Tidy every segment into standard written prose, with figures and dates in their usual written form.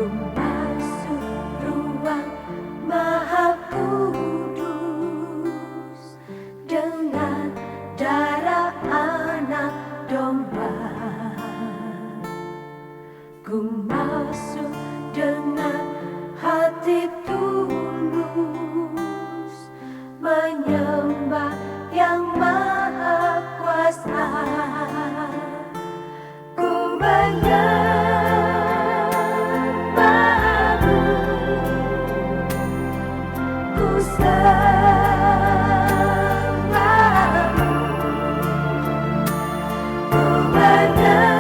Ku masuk ruang Maha Kudus dengan darah anak domba. Ku masuk dengan hati tulus, menyembah yang Maha Kuasa. Ku menyembahmu, ku sembahmu, ku menyembahmu,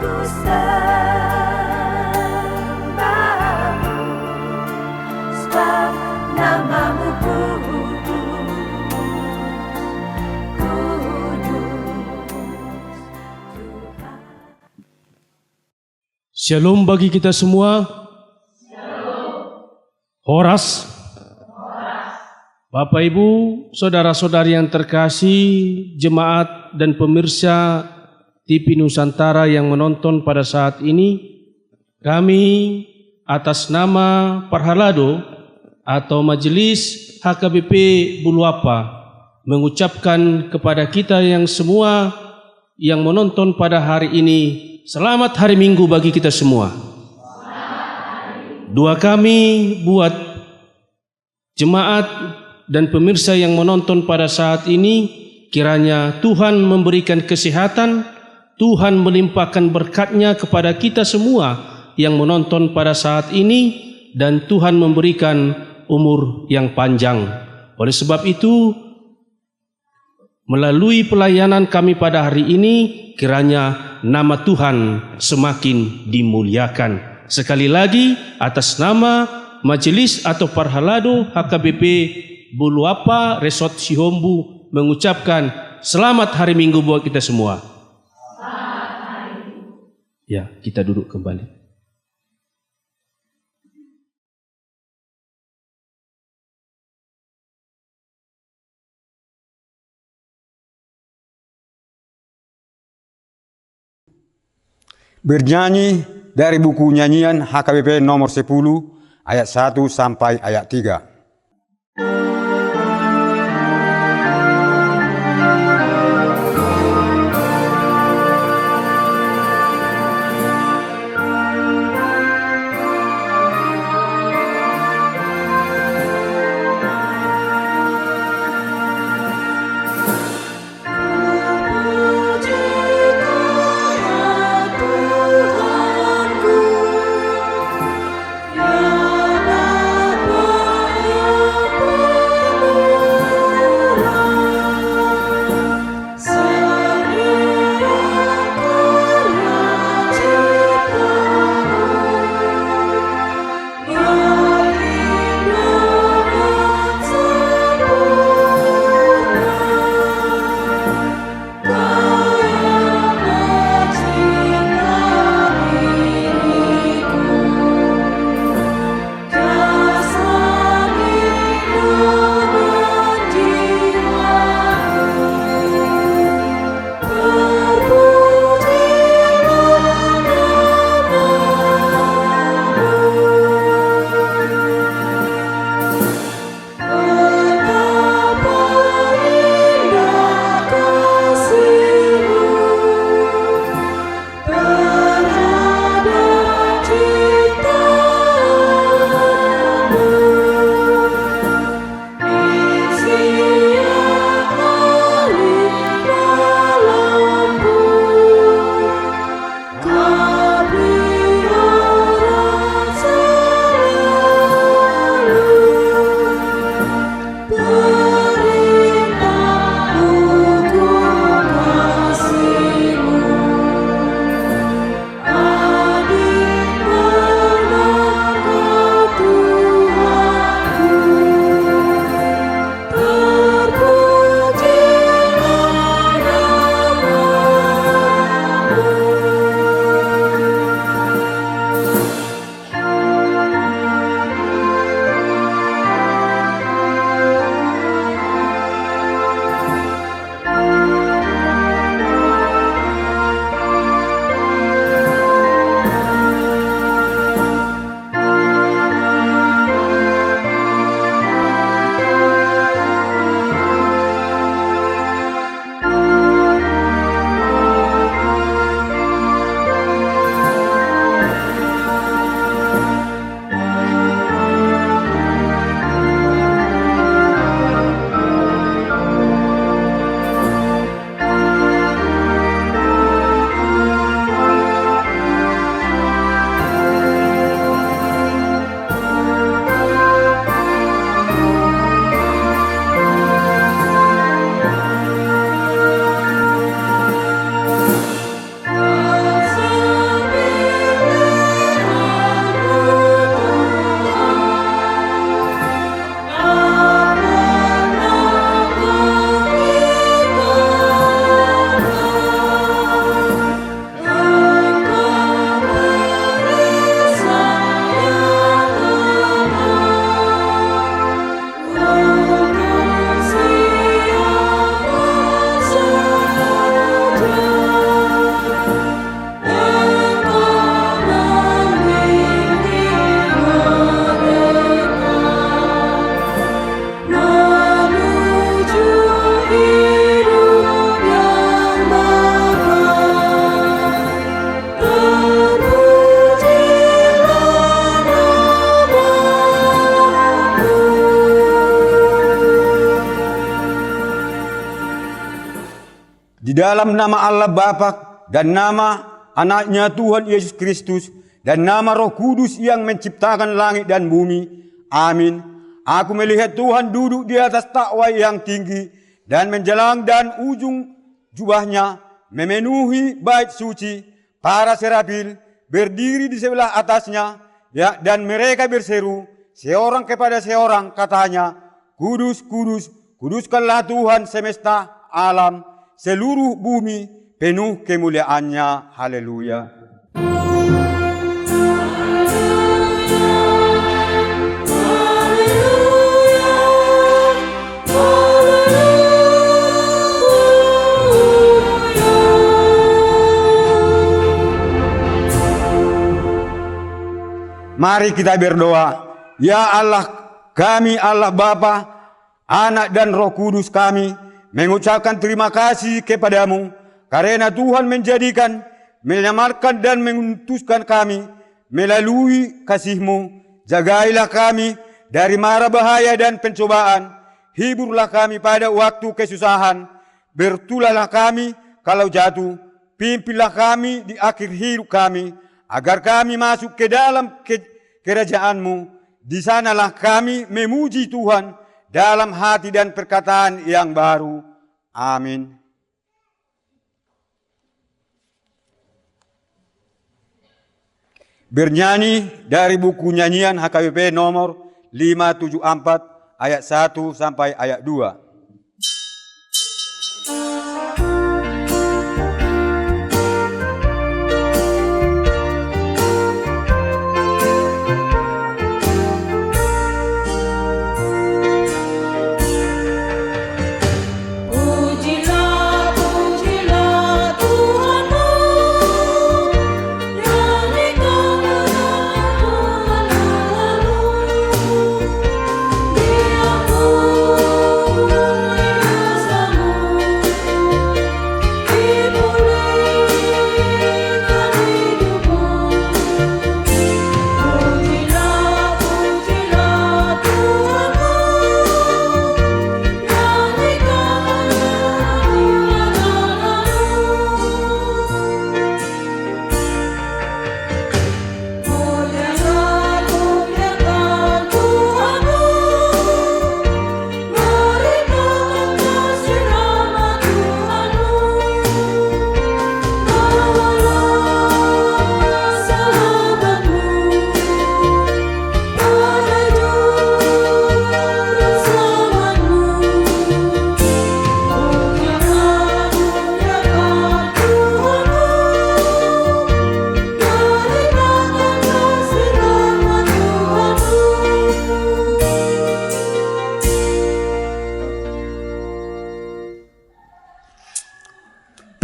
ku sembahmu, sebab namamu kudus, Tuhan. Shalom bagi kita semua. Horas. Bapak Ibu, saudara-saudari yang terkasih, jemaat dan pemirsa TV Nusantara yang menonton pada saat ini, kami atas nama Parhalado atau Majelis HKBP Buluapa mengucapkan kepada kita yang semua yang menonton pada hari ini, selamat hari Minggu bagi kita semua. Doa kami buat jemaat dan pemirsa yang menonton pada saat ini, kiranya Tuhan memberikan kesehatan, Tuhan melimpahkan berkat-Nya kepada kita semua yang menonton pada saat ini, dan Tuhan memberikan umur yang panjang. Oleh sebab itu, melalui pelayanan kami pada hari ini, kiranya nama Tuhan semakin dimuliakan. Sekali lagi, atas nama Majelis atau Parhalado HKBP Buluapa Resort Sihombu mengucapkan selamat hari Minggu buat kita semua. Ya, kita duduk kembali. Bernyanyi dari buku nyanyian HKBP nomor 10 ayat 1 sampai ayat 3. Tuhanku, ya Bapa Di dalam nama Allah Bapa dan nama anaknya Tuhan Yesus Kristus dan nama Roh Kudus yang menciptakan langit dan bumi. Amin. Aku melihat Tuhan duduk di atas takhta yang tinggi dan menjelang dan ujung jubahnya memenuhi bait suci. Para serafim berdiri di sebelah atasnya, ya, dan mereka berseru seorang kepada seorang, katanya, Kudus, kudus, kuduskanlah Tuhan semesta alam, seluruh bumi penuh kemuliaannya. Haleluya. Mari kita berdoa. Ya Allah kami, Allah Bapa, Anak dan Roh Kudus, kami mengucapkan terima kasih kepadamu karena Tuhan menjadikan, menyelamatkan dan mengutuskan kami melalui kasih-Mu. Jagailah kami dari mara bahaya dan pencobaan. Hiburlah kami pada waktu kesusahan. Bertolaklah kami kalau jatuh. Pimpinlah kami di akhir hidup kami, agar kami masuk ke dalam kerajaan-Mu. Di sanalah kami memuji Tuhan dalam hati dan perkataan yang baru. Amin. Bernyanyi dari buku nyanyian HKBP nomor 574 ayat 1 sampai ayat 2.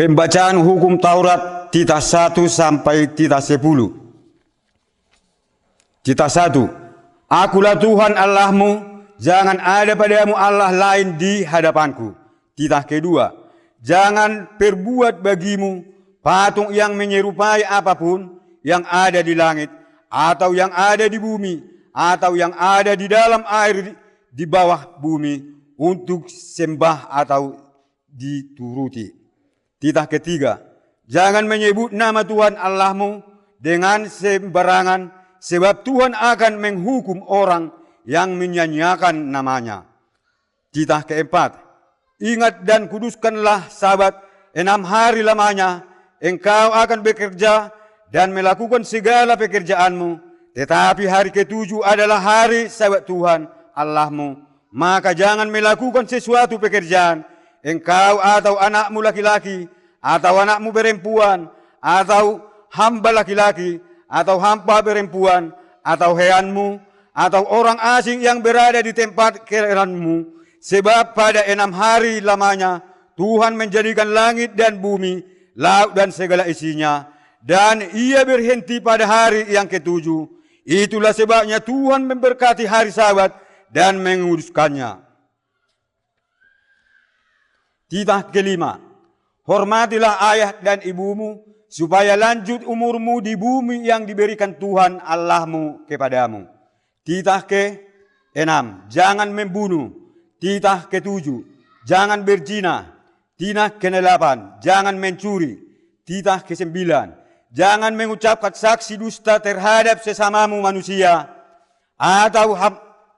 Pembacaan hukum Taurat titah 1 sampai titah 10. Titah 1. Akulah Tuhan Allahmu, jangan ada padamu Allah lain di hadapanku. Titah kedua. Jangan perbuat bagimu patung yang menyerupai apapun yang ada di langit, atau yang ada di bumi, atau yang ada di dalam air di bawah bumi, untuk sembah atau dituruti. Titah ketiga, jangan menyebut nama Tuhan Allahmu dengan sembarangan, sebab Tuhan akan menghukum orang yang menyanyiakan namanya. Titah keempat, ingat dan kuduskanlah Sabat 6 hari lamanya. Engkau akan bekerja dan melakukan segala pekerjaanmu, tetapi hari ketujuh adalah hari Sabat Tuhan Allahmu. Maka jangan melakukan sesuatu pekerjaan, engkau atau anakmu laki-laki, atau anakmu perempuan, atau hamba laki-laki, atau hamba perempuan, atau hewanmu, atau orang asing yang berada di tempat kelahiranmu. Sebab pada 6 hari lamanya Tuhan menjadikan langit dan bumi, laut dan segala isinya, dan Ia berhenti pada hari yang ketujuh. Itulah sebabnya Tuhan memberkati hari Sabat dan menguduskannya. Titah kelima, hormatilah ayah dan ibumu, supaya lanjut umurmu di bumi yang diberikan Tuhan Allahmu kepadamu. Titah ke-6, jangan membunuh. Titah ke-7, jangan berzina. Tinah ke-8, jangan mencuri. Tinah ke-9, jangan mengucapkan saksi dusta terhadap sesamamu manusia atau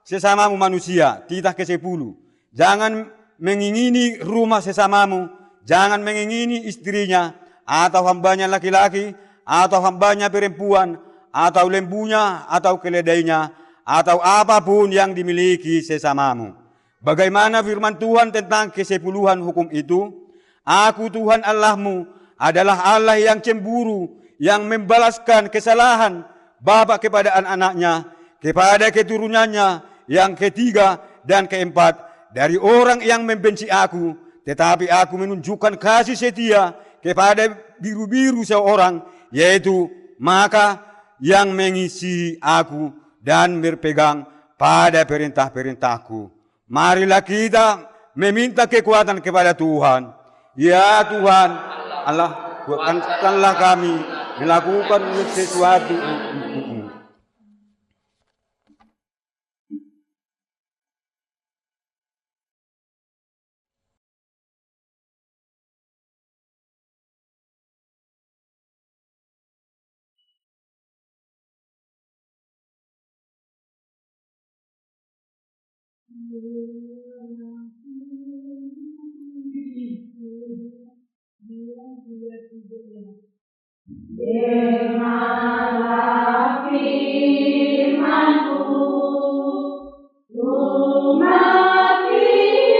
sesamamu manusia. Tinah ke-10, jangan mengingini rumah sesamamu, jangan mengingini istrinya atau hambanya laki-laki atau hambanya perempuan atau lembunya atau keledainya atau apapun yang dimiliki sesamamu. Bagaimana firman Tuhan tentang kesepuluhan hukum itu? Aku Tuhan Allahmu adalah Allah yang cemburu, yang membalaskan kesalahan bapa kepada anak-anaknya, kepada keturunannya yang ketiga dan keempat dari orang yang membenci aku. Tetapi aku menunjukkan kasih setia kepada biru-biru seorang, yaitu maka yang mengisihi aku dan berpegang pada perintah-perintahku. Marilah kita meminta kekuatan kepada Tuhan. Ya Tuhan Allah, kuatkanlah kami melakukan sesuatu. Dengarlah firman-Ku, umat pilihan-Ku.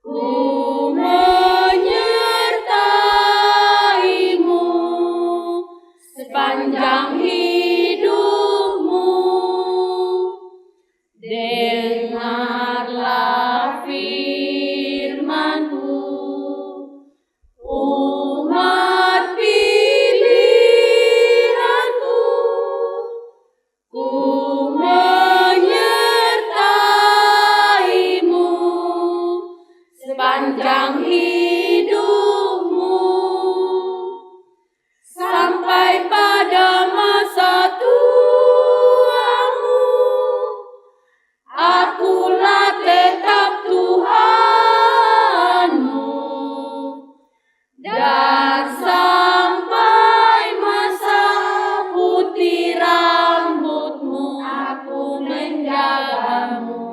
Ku menyertai-Mu sepanjang hidupmu. Dengarlah firman-Ku, umat pilihan-Ku. Ku menyertai-Mu sepanjang hidupmu, sampai pada masa tuamu. Akulah tetap Tuhanmu, dan sampai masa putih rambutmu aku menjagamu.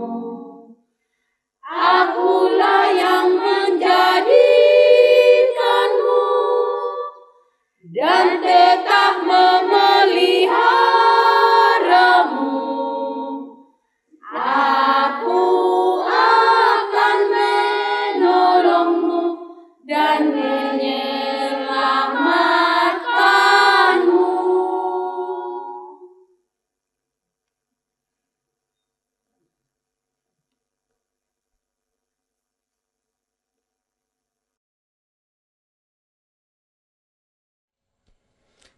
Akulah yang menjadikanmu dan tetap memeliharamu. Aku akan menolongmu dan menyelamatkanmu.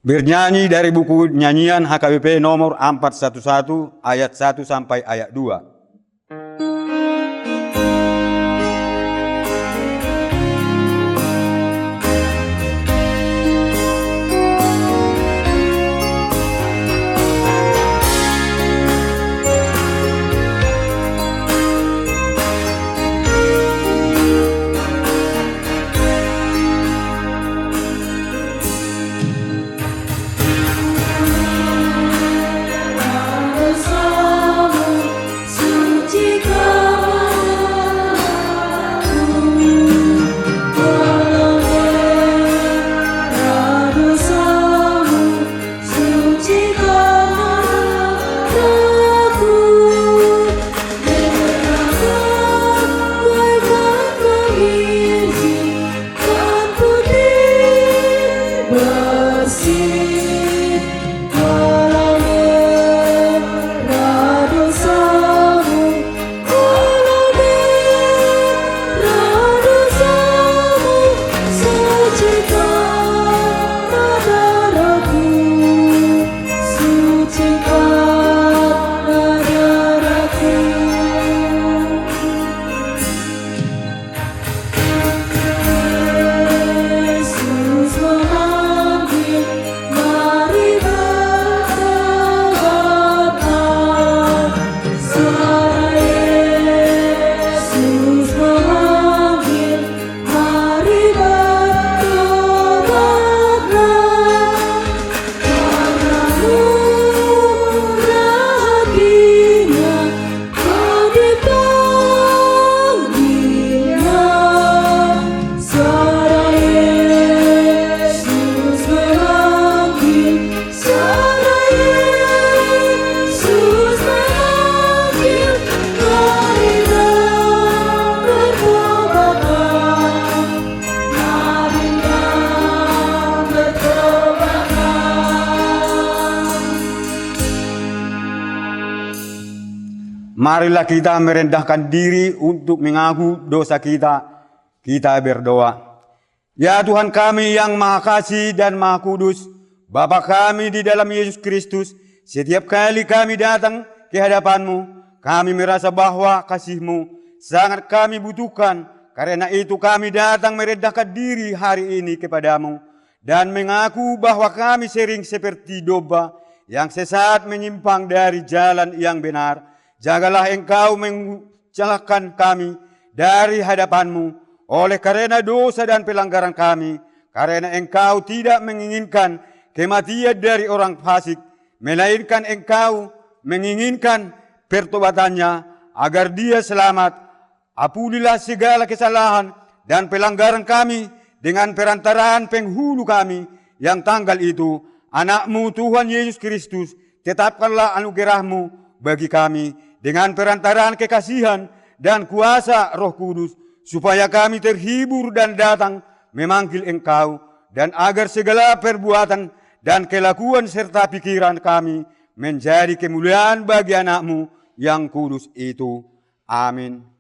Bernyanyi dari buku nyanyian HKBP nomor 411 ayat 1 sampai ayat 2. Bersama marilah kita merendahkan diri untuk mengaku dosa kita. Kita berdoa. Ya Tuhan kami yang Maha Kasih dan Maha Kudus, Bapa kami di dalam Yesus Kristus, setiap kali kami datang ke hadapan-Mu, kami merasa bahwa kasih-Mu sangat kami butuhkan. Karena itu kami datang merendahkan diri hari ini kepadamu dan mengaku bahwa kami sering seperti domba yang sesat menyimpang dari jalan yang benar. Jagalah Engkau mencelakkan kami dari hadapan-Mu oleh karena dosa dan pelanggaran kami, karena Engkau tidak menginginkan kematian dari orang fasik, melainkan Engkau menginginkan pertobatannya agar dia selamat. Ampunilah segala kesalahan dan pelanggaran kami dengan perantaraan penghulu kami yang tanggal itu, Anak-Mu Tuhan Yesus Kristus. Tetapkanlah anugerah-Mu bagi kami dengan perantaraan kekasihan dan kuasa Roh Kudus, supaya kami terhibur dan datang memanggil Engkau, dan agar segala perbuatan dan kelakuan serta pikiran kami menjadi kemuliaan bagi Anak-Mu yang kudus itu. Amin.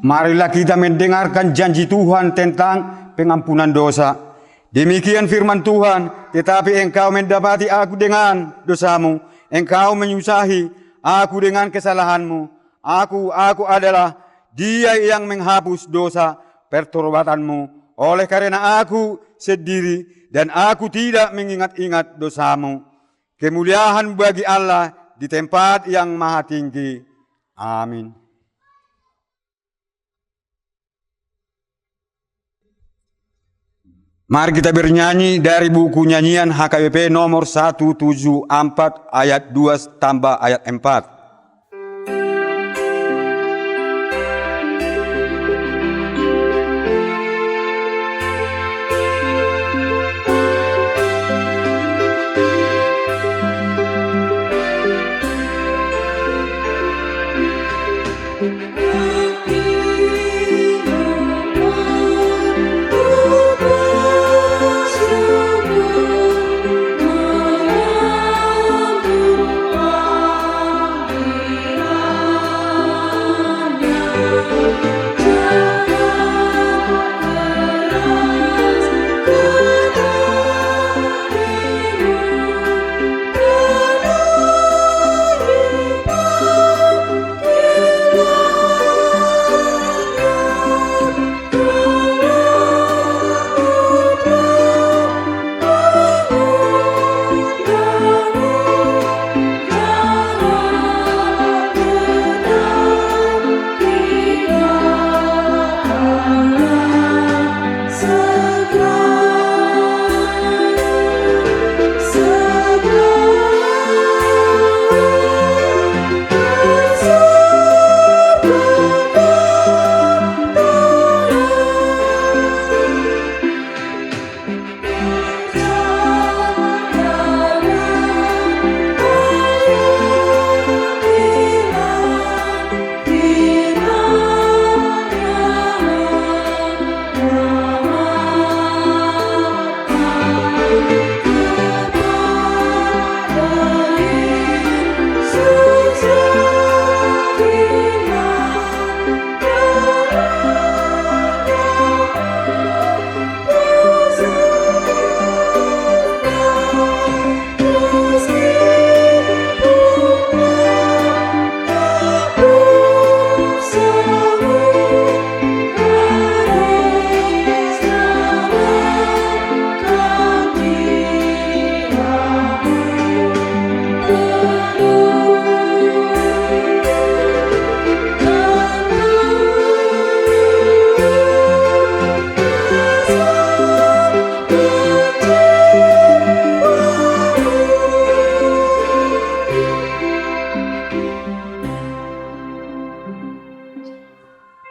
Marilah kita mendengarkan janji Tuhan tentang pengampunan dosa. Demikian firman Tuhan, tetapi engkau mendapati aku dengan dosamu, engkau menyusahi aku dengan kesalahanmu. Aku adalah Dia yang menghapus dosa pertobatanmu. Oleh karena aku sendiri dan aku tidak mengingat-ingat dosamu. Kemuliaan bagi Allah di tempat yang maha tinggi. Amin. Mari kita bernyanyi dari buku nyanyian HKBP nomor 174 ayat 2 tambah ayat 4.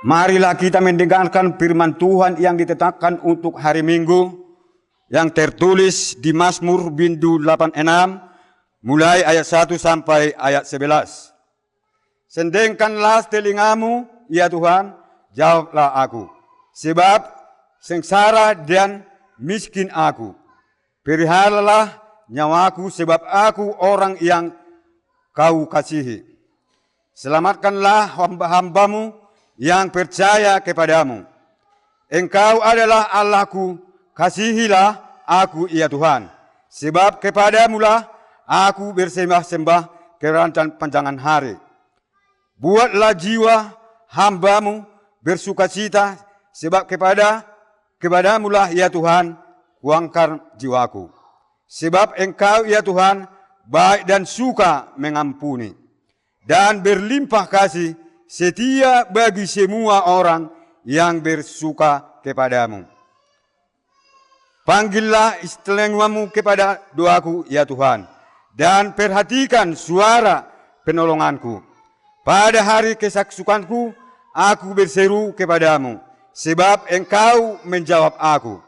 Marilah kita mendengarkan firman Tuhan yang ditetapkan untuk hari Minggu yang tertulis di Mazmur Bindu 86 mulai ayat 1 sampai ayat 11. Sendengkanlah telingamu, ya Tuhan, jawablah aku, sebab sengsara dan miskin aku. Peliharalah nyawaku, sebab aku orang yang kau kasihi. Selamatkanlah hamba-hambamu yang percaya kepadamu. Engkau adalah Allahku, kasihilah aku, ya Tuhan. Sebab kepadamulah aku bersembah-sembah kepanjangan hari. Buatlah jiwa hambamu bersukacita, sebab kepadamulah, ya Tuhan, kuangkat jiwaku. Sebab engkau, ya Tuhan, baik dan suka mengampuni, dan berlimpah kasih setia bagi semua orang yang bersuka kepadamu. Panggillah istilahmu kepada doaku, ya Tuhan, dan perhatikan suara penolonganku. Pada hari kesaksukanku, aku berseru kepadamu, sebab engkau menjawab aku.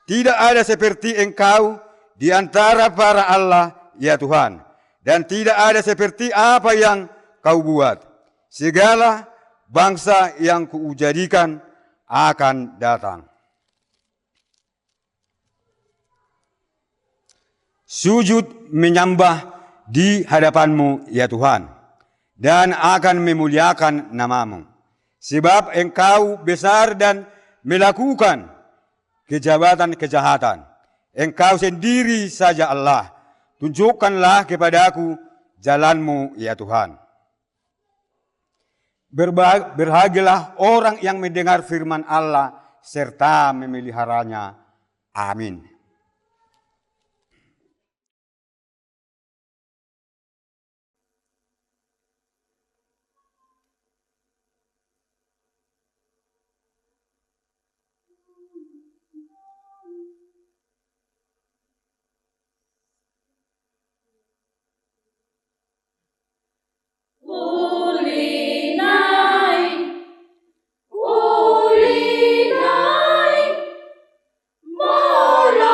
Tidak ada seperti engkau di antara para Allah, ya Tuhan, dan tidak ada seperti apa yang kau buat. Segala bangsa yang kuujadikan akan datang. Sujud menyembah di hadapanmu, ya Tuhan, dan akan memuliakan namamu. Sebab engkau besar dan melakukan kejahatan. Engkau sendiri saja Allah. Tunjukkanlah kepadaku jalanmu, ya Tuhan. Berbahagialah orang yang mendengar firman Allah serta memeliharanya. Amin. Kulinai, mora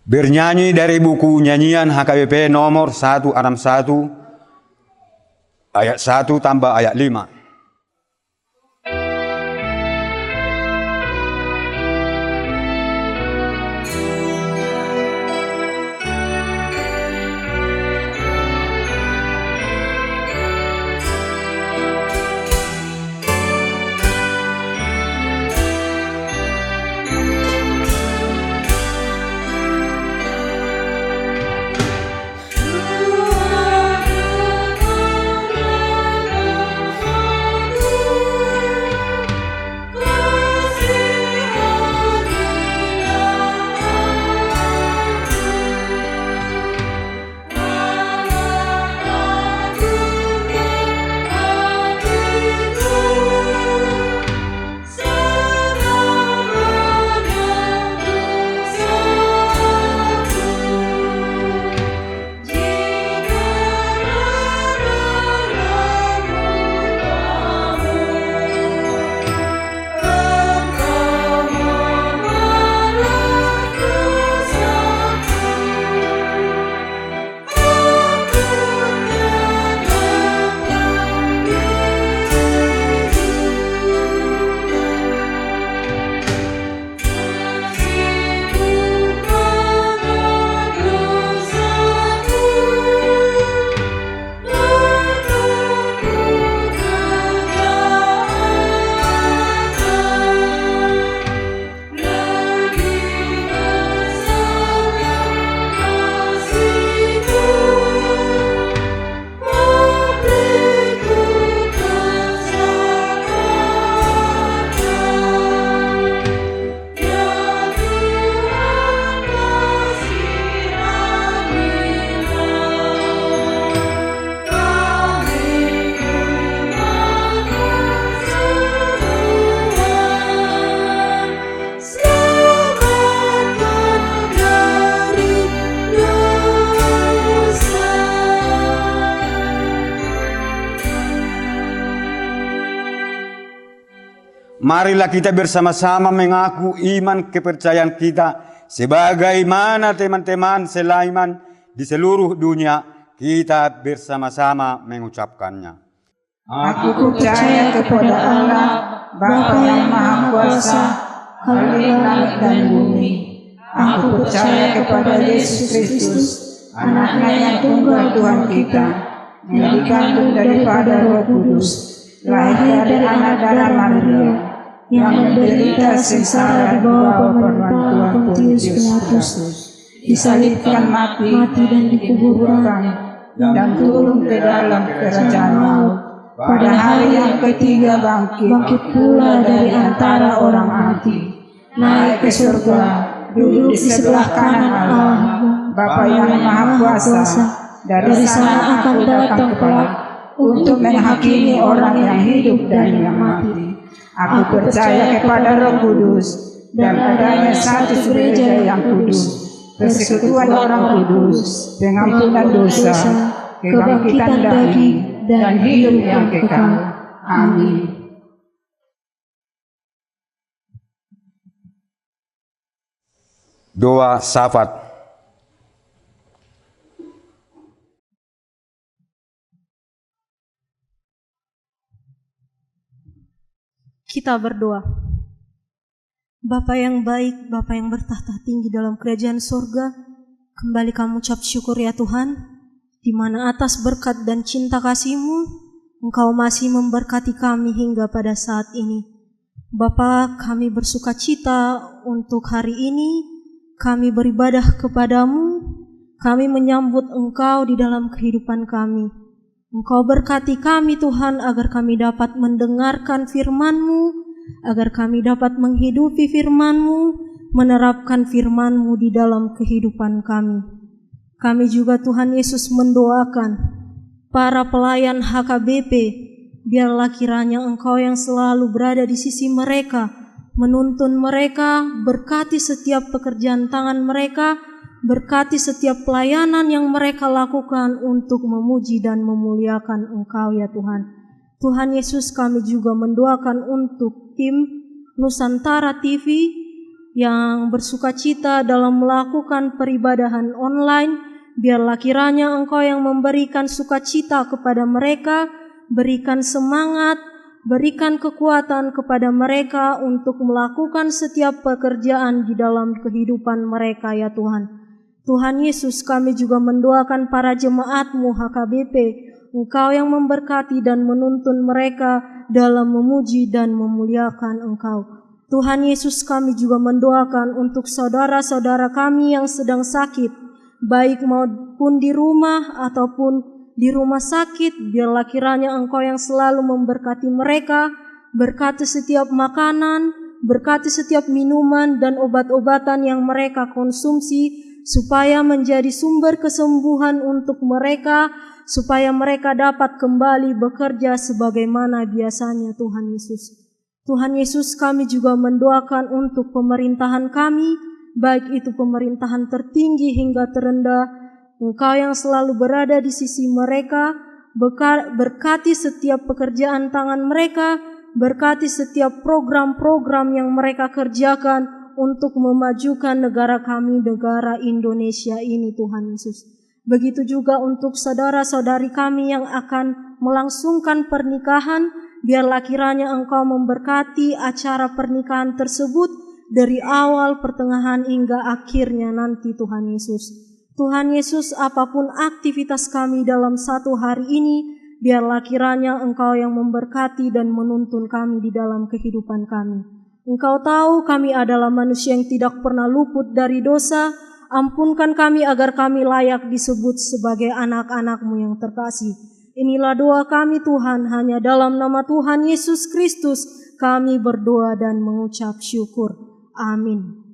Bernyanyi dari buku nyanyian HKBP nomor 161 ayat 1 tambah ayat 5. Tuhan, marilah kita bersama-sama mengaku iman kepercayaan kita sebagaimana teman-teman selaiman di seluruh dunia kita bersama-sama mengucapkannya. Aku percaya kepada Allah, Bapa yang Maha Kuasa, Khalik langit dan bumi. Aku percaya kepada Yesus Kristus, Anaknya yang tunggal Tuhan kita, yang dikandung daripada Roh Kudus, lahir dari anak darah Maria, yang menderita sengsara di bawah pemerintahan Pontius Pilatus, disalibkan mati dan dikuburkan, dan turun ke dalam kerajaan maut. Pada hari yang ketiga bangkit pula dari antara orang mati, naik ke surga, duduk di sebelah kanan Allah, Bapa yang Maha Kuasa. Dari sana akan datang kelak untuk menghakimi orang yang hidup dan yang mati. Aku percaya kepada Roh Kudus dan adanya satu gereja yang kudus, persekutuan orang kudus, pengampunan dosa, kebangkitan daging, dan hidup yang kekal. Amin. Doa syafaat. Kita berdoa. Bapa yang baik, Bapa yang bertahta tinggi dalam kerajaan surga, kembali kami ucap syukur ya Tuhan, di mana atas berkat dan cinta kasih-Mu, Engkau masih memberkati kami hingga pada saat ini. Bapa, kami bersuka cita untuk hari ini, kami beribadah kepadamu, kami menyambut Engkau di dalam kehidupan kami. Engkau berkati kami Tuhan agar kami dapat mendengarkan firman-Mu, agar kami dapat menghidupi firman-Mu, menerapkan firman-Mu di dalam kehidupan kami. Kami juga Tuhan Yesus mendoakan para pelayan HKBP, biarlah kiranya Engkau yang selalu berada di sisi mereka, menuntun mereka, berkati setiap pekerjaan tangan mereka, berkati setiap pelayanan yang mereka lakukan untuk memuji dan memuliakan Engkau ya Tuhan. Tuhan Yesus, kami juga mendoakan untuk tim Nusantara TV yang bersuka cita dalam melakukan peribadahan online. Biarlah kiranya Engkau yang memberikan sukacita kepada mereka, berikan semangat, berikan kekuatan kepada mereka untuk melakukan setiap pekerjaan di dalam kehidupan mereka ya Tuhan. Tuhan Yesus, kami juga mendoakan para jemaat-Mu HKBP, Engkau yang memberkati dan menuntun mereka dalam memuji dan memuliakan Engkau. Tuhan Yesus, kami juga mendoakan untuk saudara-saudara kami yang sedang sakit, baik maupun di rumah ataupun di rumah sakit. Biarlah kiranya Engkau yang selalu memberkati mereka, berkati setiap makanan, berkati setiap minuman dan obat-obatan yang mereka konsumsi, supaya menjadi sumber kesembuhan untuk mereka, supaya mereka dapat kembali bekerja sebagaimana biasanya Tuhan Yesus. Tuhan Yesus, kami juga mendoakan untuk pemerintahan kami, baik itu pemerintahan tertinggi hingga terendah. Engkau yang selalu berada di sisi mereka, berkati setiap pekerjaan tangan mereka, berkati setiap program-program yang mereka kerjakan untuk memajukan negara kami, negara Indonesia ini Tuhan Yesus. Begitu juga untuk saudara-saudari kami yang akan melangsungkan pernikahan, biarlah kiranya Engkau memberkati acara pernikahan tersebut dari awal, pertengahan hingga akhirnya nanti Tuhan Yesus. Tuhan Yesus, apapun aktivitas kami dalam satu hari ini, biarlah kiranya Engkau yang memberkati dan menuntun kami di dalam kehidupan kami. Engkau tahu kami adalah manusia yang tidak pernah luput dari dosa. Ampunkan kami agar kami layak disebut sebagai anak-anak-Mu yang terkasih. Inilah doa kami Tuhan, hanya dalam nama Tuhan Yesus Kristus kami berdoa dan mengucap syukur. Amin.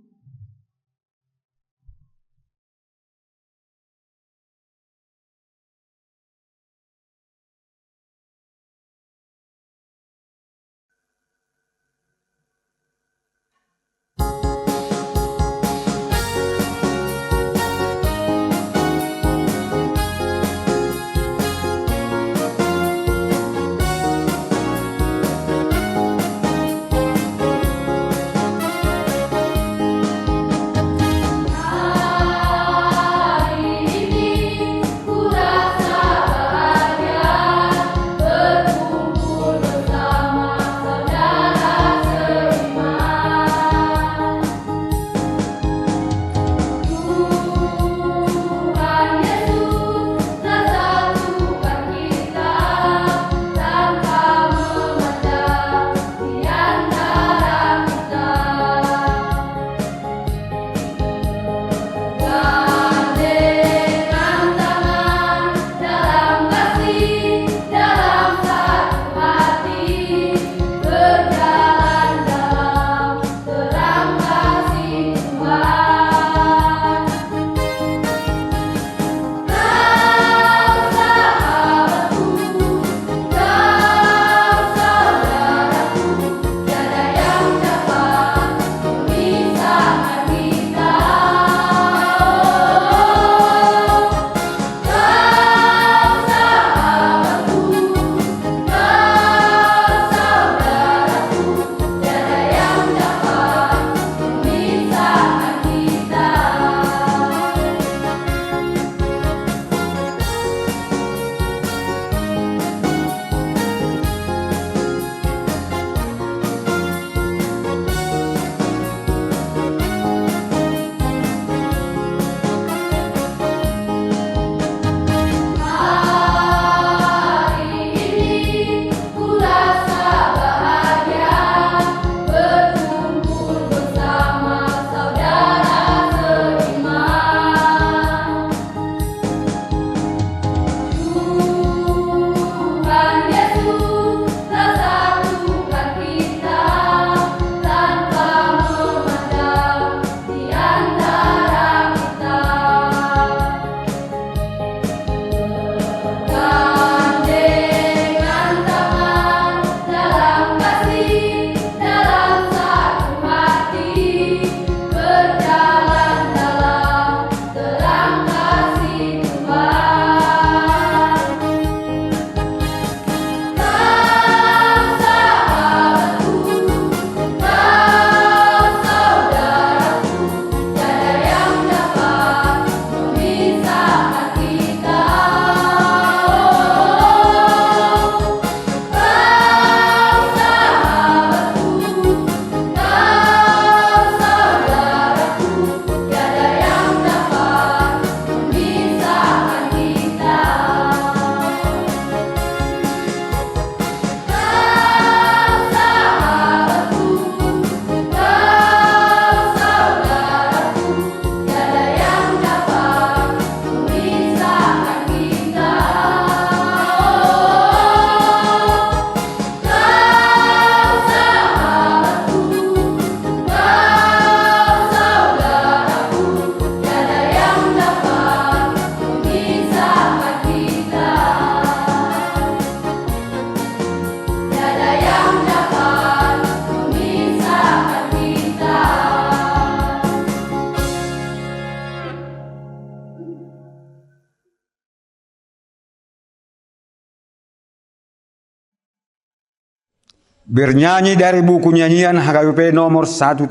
Bernyanyi dari buku nyanyian HKBP nomor 130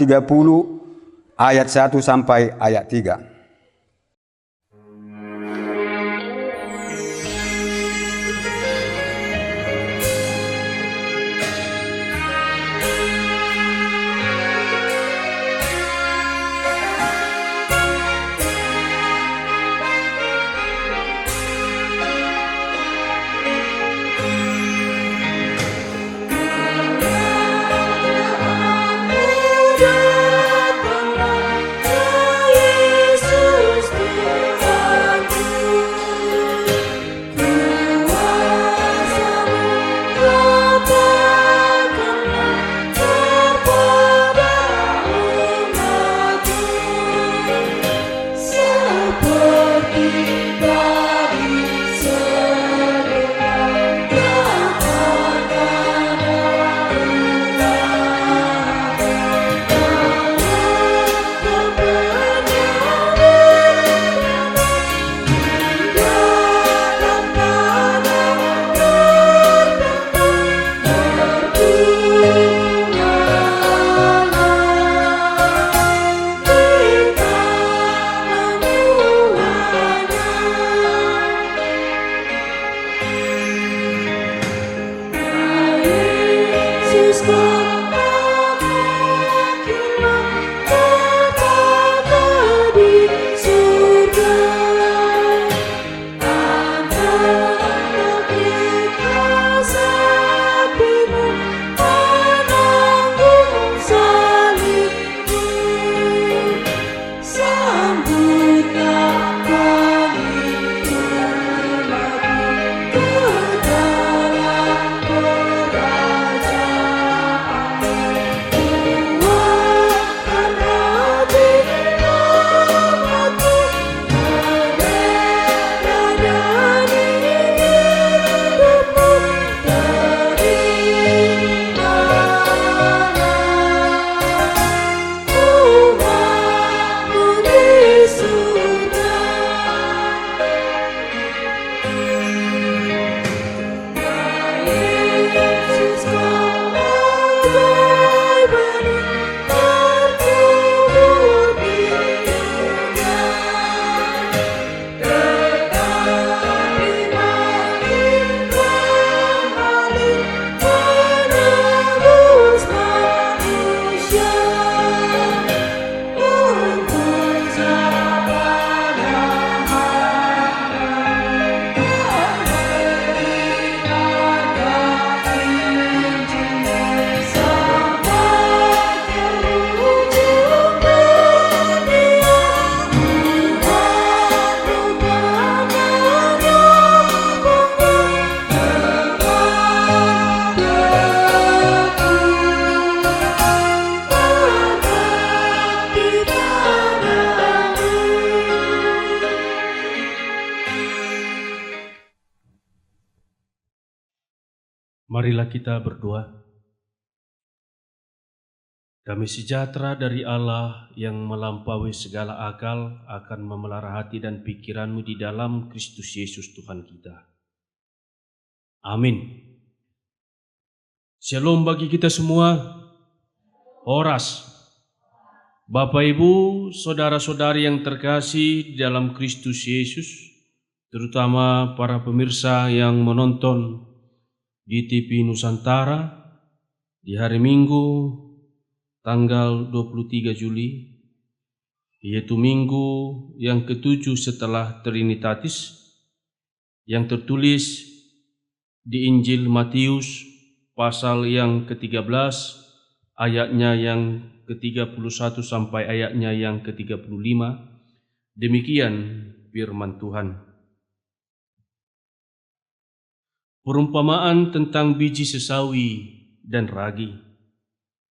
ayat 1 sampai ayat 3. Marilah kita berdoa. Damai sejahtera dari Allah yang melampaui segala akal akan memelihara hati dan pikiranmu di dalam Kristus Yesus Tuhan kita. Amin. Shalom bagi kita semua. Horas. Bapak Ibu, saudara-saudari yang terkasih di dalam Kristus Yesus, terutama para pemirsa yang menonton di TV Nusantara di hari Minggu tanggal 23 Juli, yaitu minggu yang ke-7 setelah Trinitatis, yang tertulis di Injil Matius pasal yang ke-13 ayatnya yang ke-31 sampai ayatnya yang ke-35. Demikian firman Tuhan. Perumpamaan tentang biji sesawi dan ragi.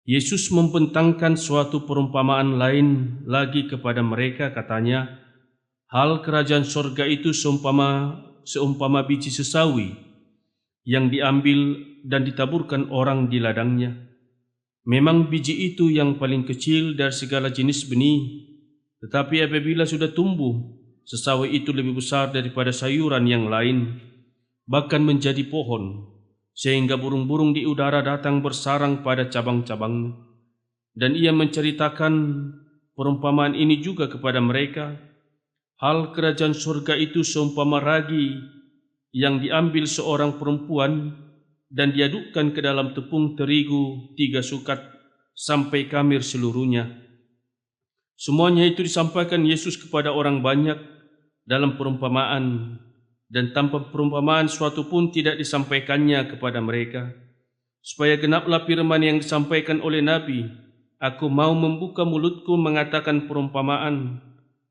Yesus membentangkan suatu perumpamaan lain lagi kepada mereka, katanya, hal kerajaan sorga itu seumpama biji sesawi yang diambil dan ditaburkan orang di ladangnya. Memang biji itu yang paling kecil dari segala jenis benih, tetapi apabila sudah tumbuh, sesawi itu lebih besar daripada sayuran yang lain, bahkan menjadi pohon, sehingga burung-burung di udara datang bersarang pada cabang-cabangnya. Dan ia menceritakan perumpamaan ini juga kepada mereka. Hal kerajaan surga itu seumpama ragi yang diambil seorang perempuan dan diadukkan ke dalam tepung terigu 3 sukat sampai kamir seluruhnya. Semuanya itu disampaikan Yesus kepada orang banyak dalam perumpamaan, dan tanpa perumpamaan suatu pun tidak disampaikannya kepada mereka, supaya genaplah firman yang disampaikan oleh Nabi, "Aku mau membuka mulutku mengatakan perumpamaan,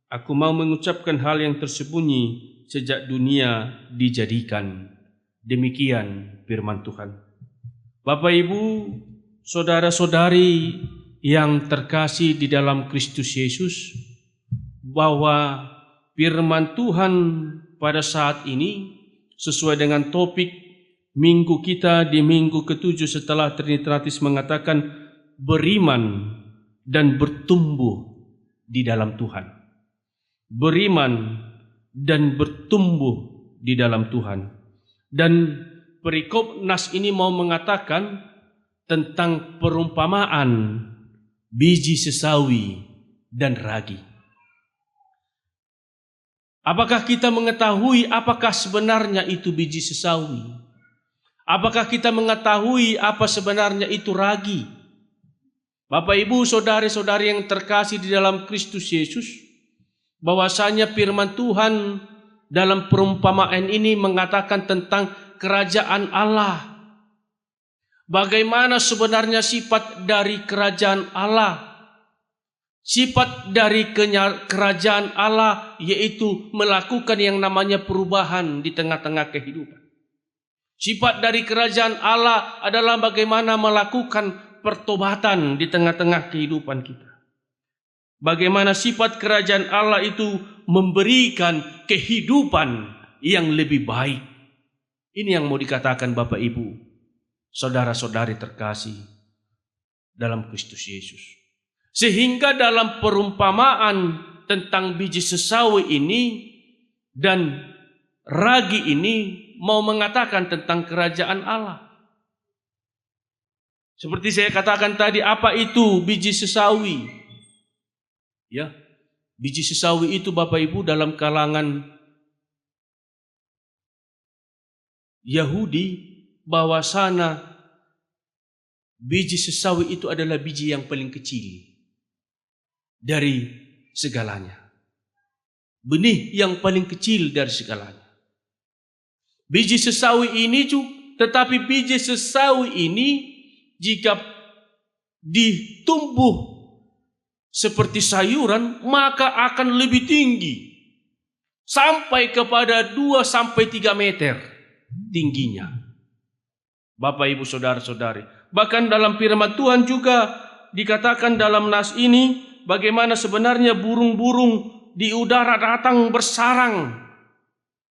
aku mau mengucapkan hal yang tersembunyi sejak dunia dijadikan." Demikian firman Tuhan. Bapak, Ibu, saudara-saudari yang terkasih di dalam Kristus Yesus, bahwa firman Tuhan pada saat ini sesuai dengan topik minggu kita di minggu ke-7 setelah Trinitatis mengatakan beriman dan bertumbuh di dalam Tuhan. Beriman dan bertumbuh di dalam Tuhan. Dan perikop nas ini mau mengatakan tentang perumpamaan biji sesawi dan ragi. Apakah kita mengetahui apakah sebenarnya itu biji sesawi? Apakah kita mengetahui apa sebenarnya itu ragi? Bapak, Ibu, saudari-saudari yang terkasih di dalam Kristus Yesus, bahwasanya firman Tuhan dalam perumpamaan ini mengatakan tentang kerajaan Allah. Bagaimana sebenarnya sifat dari kerajaan Allah? Sifat dari kerajaan Allah yaitu melakukan yang namanya perubahan di tengah-tengah kehidupan. Sifat dari kerajaan Allah adalah bagaimana melakukan pertobatan di tengah-tengah kehidupan kita. Bagaimana sifat kerajaan Allah itu memberikan kehidupan yang lebih baik. Ini yang mau dikatakan Bapak, Ibu, saudara-saudari terkasih dalam Kristus Yesus. Sehingga dalam perumpamaan tentang biji sesawi ini dan ragi ini mau mengatakan tentang kerajaan Allah. Seperti saya katakan tadi, apa itu biji sesawi? Ya, biji sesawi itu Bapak, Ibu, dalam kalangan Yahudi, bahwasanya biji sesawi itu adalah biji yang paling kecil dari segalanya. Benih yang paling kecil dari segalanya. Biji sesawi ini tetapi biji sesawi ini jika ditumbuh seperti sayuran maka akan lebih tinggi sampai kepada 2-3 meter tingginya. Bapak, Ibu, saudara-saudari, bahkan dalam firman Tuhan juga dikatakan dalam nas ini bagaimana sebenarnya burung-burung di udara datang bersarang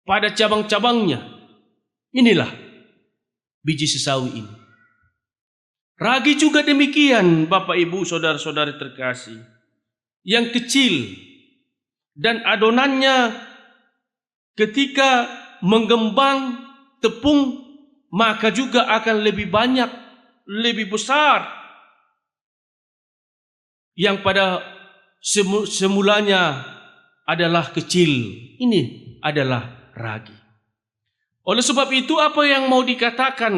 pada cabang-cabangnya. Inilah biji sesawi ini. Ragi juga demikian, Bapak, Ibu, saudara-saudari terkasih, yang kecil dan adonannya ketika menggembang tepung maka juga akan lebih banyak, lebih besar. Yang pada semulanya adalah kecil, ini adalah ragi. Oleh sebab itu, apa yang mau dikatakan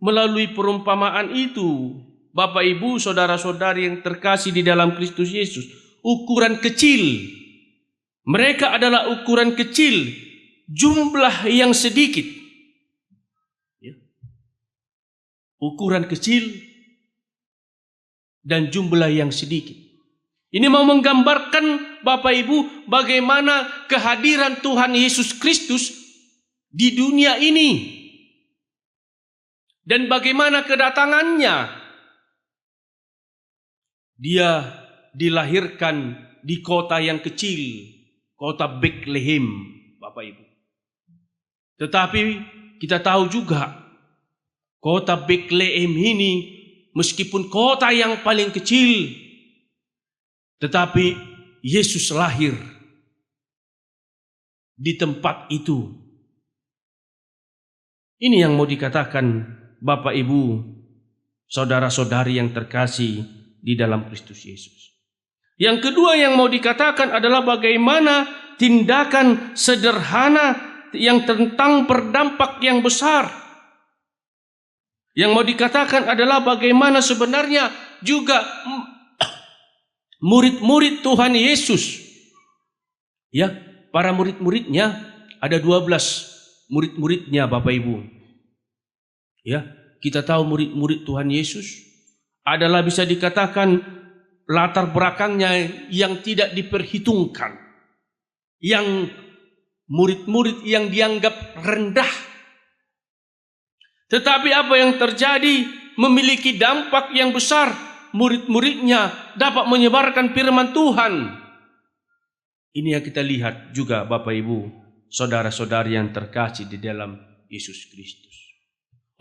melalui perumpamaan itu, Bapak, Ibu, saudara-saudari yang terkasih di dalam Kristus Yesus, ukuran kecil. Mereka adalah ukuran kecil, jumlah yang sedikit. Ya. Ukuran kecil dan jumlah yang sedikit. Ini mau menggambarkan, Bapak, Ibu, bagaimana kehadiran Tuhan Yesus Kristus di dunia ini. Dan bagaimana kedatangannya? Dia dilahirkan di kota yang kecil, kota Bethlehem, Bapak, Ibu. Tetapi kita tahu juga kota Bethlehem ini meskipun kota yang paling kecil, tetapi Yesus lahir di tempat itu. Ini yang mau dikatakan Bapak Ibu, saudara-saudari yang terkasih di dalam Kristus Yesus. Yang kedua yang mau dikatakan adalah bagaimana tindakan sederhana yang tentang berdampak yang besar. Yang mau dikatakan adalah bagaimana sebenarnya juga murid-murid Tuhan Yesus, ya, para murid-muridnya, ada 12 murid-muridnya Bapak Ibu. Ya, kita tahu murid-murid Tuhan Yesus adalah bisa dikatakan latar belakangnya yang tidak diperhitungkan. Yang murid-murid yang dianggap rendah. Tetapi apa yang terjadi memiliki dampak yang besar. Murid-muridnya dapat menyebarkan firman Tuhan. Ini yang kita lihat juga Bapak Ibu, saudara-saudari yang terkasih di dalam Yesus Kristus.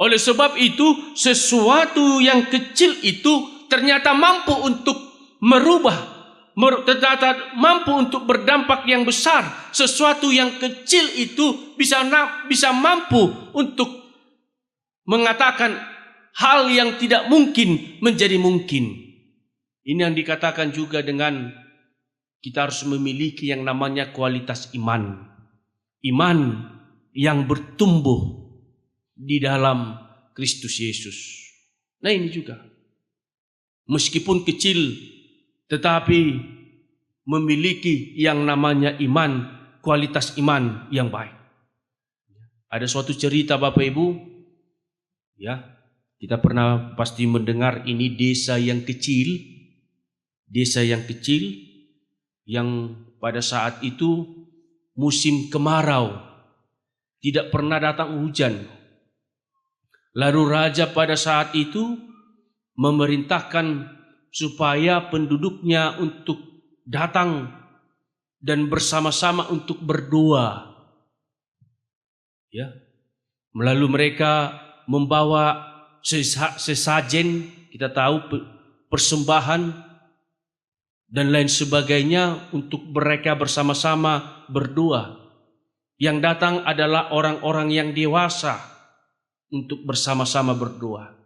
Oleh sebab itu, sesuatu yang kecil itu ternyata mampu untuk merubah, ternyata mampu untuk berdampak yang besar. Sesuatu yang kecil itu bisa mampu untuk mengatakan hal yang tidak mungkin menjadi mungkin. Ini yang dikatakan juga dengan kita harus memiliki yang namanya kualitas iman. Iman yang bertumbuh di dalam Kristus Yesus. Nah ini juga. Meskipun kecil, tetapi memiliki yang namanya iman, kualitas iman yang baik. Ada suatu cerita Bapak Ibu, ya, kita pernah pasti mendengar ini desa yang kecil yang pada saat itu musim kemarau, tidak pernah datang hujan. Lalu raja pada saat itu memerintahkan supaya penduduknya untuk datang dan bersama-sama untuk berdoa. Ya, melalui mereka membawa sesajen, kita tahu persembahan dan lain sebagainya untuk mereka bersama-sama berdoa. Yang datang adalah orang-orang yang dewasa untuk bersama-sama berdoa.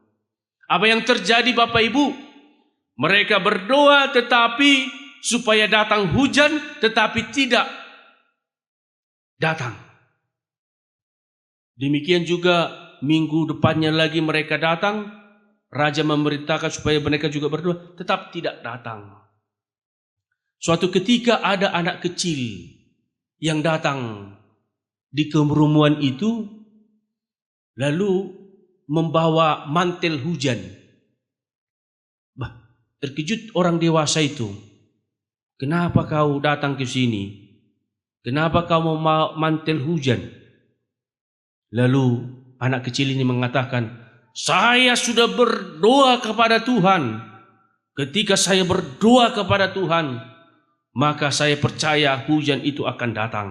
Apa yang terjadi Bapak Ibu? Mereka berdoa tetapi supaya datang hujan, tetapi tidak datang. Demikian juga minggu depannya lagi mereka datang, raja memerintahkan supaya mereka juga berdoa, tetap tidak datang. Suatu ketika ada anak kecil yang datang di kerumunan itu, lalu membawa mantel hujan. Terkejut orang dewasa itu. Kenapa kau datang ke sini? Kenapa kau mau mantel hujan? Lalu anak kecil ini mengatakan, saya sudah berdoa kepada Tuhan. Ketika saya berdoa kepada Tuhan, maka saya percaya hujan itu akan datang.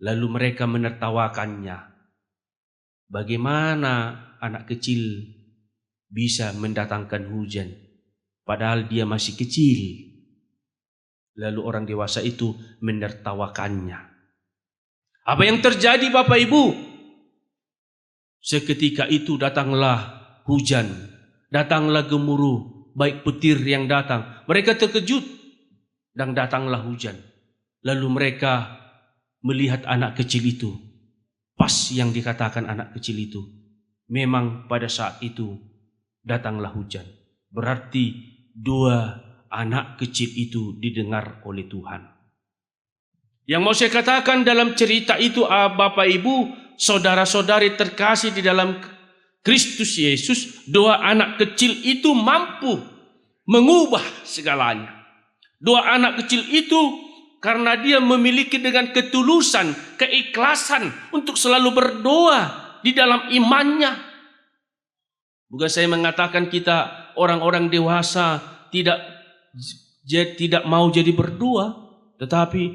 Lalu mereka menertawakannya. Bagaimana anak kecil bisa mendatangkan hujan? Padahal dia masih kecil. Lalu orang dewasa itu menertawakannya. Apa yang terjadi Bapak Ibu? Seketika itu datanglah hujan, datanglah gemuruh, baik petir yang datang. Mereka terkejut dan datanglah hujan. Lalu mereka melihat anak kecil itu. Pas yang dikatakan anak kecil itu. Memang pada saat itu datanglah hujan. Berarti 2 anak kecil itu didengar oleh Tuhan. Yang mau saya katakan dalam cerita itu, Bapak Ibu, saudara-saudari terkasih di dalam Kristus Yesus, 2 anak kecil itu mampu mengubah segalanya. 2 anak kecil itu karena dia memiliki dengan ketulusan, keikhlasan untuk selalu berdoa di dalam imannya. Bukan saya mengatakan kita orang-orang dewasa tidak mau jadi berdoa, tetapi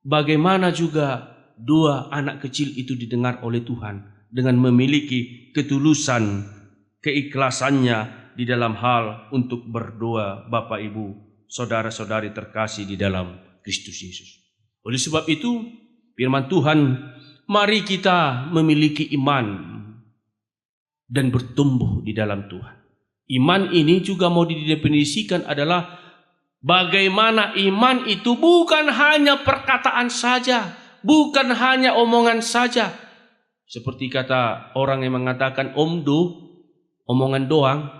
bagaimana juga 2 anak kecil itu didengar oleh Tuhan dengan memiliki ketulusan, keikhlasannya di dalam hal untuk berdoa, Bapak Ibu, saudara-saudari terkasih di dalam Kristus Yesus. Oleh sebab itu, firman Tuhan mari kita memiliki iman dan bertumbuh di dalam Tuhan. Iman ini juga mau didefinisikan adalah bagaimana iman itu bukan hanya perkataan saja, bukan hanya omongan saja. Seperti kata orang yang mengatakan omdo, omongan doang,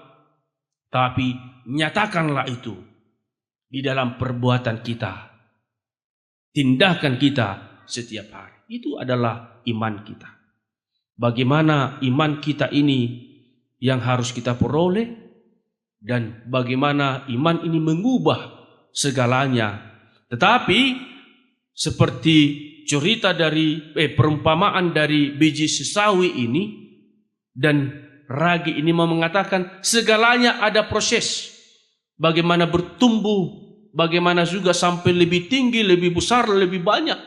tapi nyatakanlah itu di dalam perbuatan kita, tindakan kita setiap hari. Itu adalah iman kita. Bagaimana iman kita ini yang harus kita peroleh, dan bagaimana iman ini mengubah segalanya. Tetapi seperti cerita dari perumpamaan dari biji sesawi ini dan ragi ini mengatakan segalanya ada proses. Bagaimana bertumbuh, bagaimana juga sampai lebih tinggi, lebih besar, lebih banyak.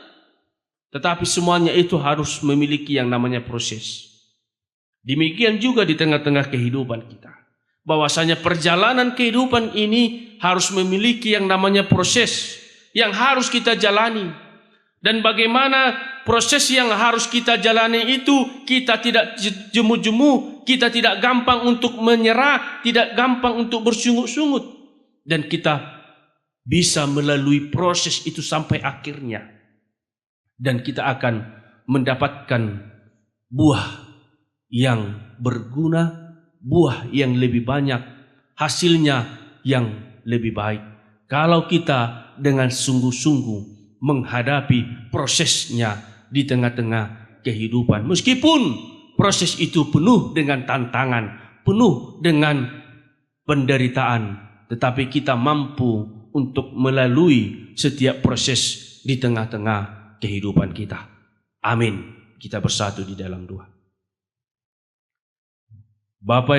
Tetapi semuanya itu harus memiliki yang namanya proses. Demikian juga di tengah-tengah kehidupan kita. Bahwasanya perjalanan kehidupan ini harus memiliki yang namanya proses yang harus kita jalani. Dan bagaimana proses yang harus kita jalani itu, kita tidak jemu-jemu, kita tidak gampang untuk menyerah, tidak gampang untuk bersungut-sungut. Dan kita bisa melalui proses itu sampai akhirnya. Dan kita akan mendapatkan buah yang berguna, buah yang lebih banyak, hasilnya yang lebih baik. Kalau kita dengan sungguh-sungguh menghadapi prosesnya di tengah-tengah kehidupan. Meskipun proses itu penuh dengan tantangan, penuh dengan penderitaan, tetapi kita mampu untuk melalui setiap proses di tengah-tengah kehidupan kita. Amin. Kita bersatu di dalam doa. Bapa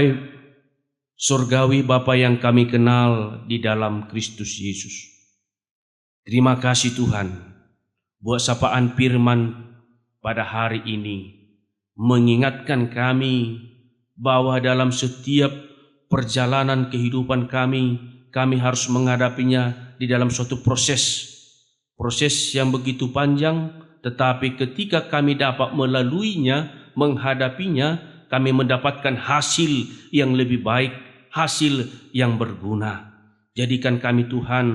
surgawi, Bapa yang kami kenal di dalam Kristus Yesus. Terima kasih Tuhan buat sapaan firman pada hari ini mengingatkan kami bahwa dalam setiap perjalanan kehidupan kami harus menghadapinya di dalam suatu proses yang begitu panjang, tetapi ketika kami dapat melaluinya, menghadapinya, kami mendapatkan hasil yang lebih baik, hasil yang berguna. Jadikan kami Tuhan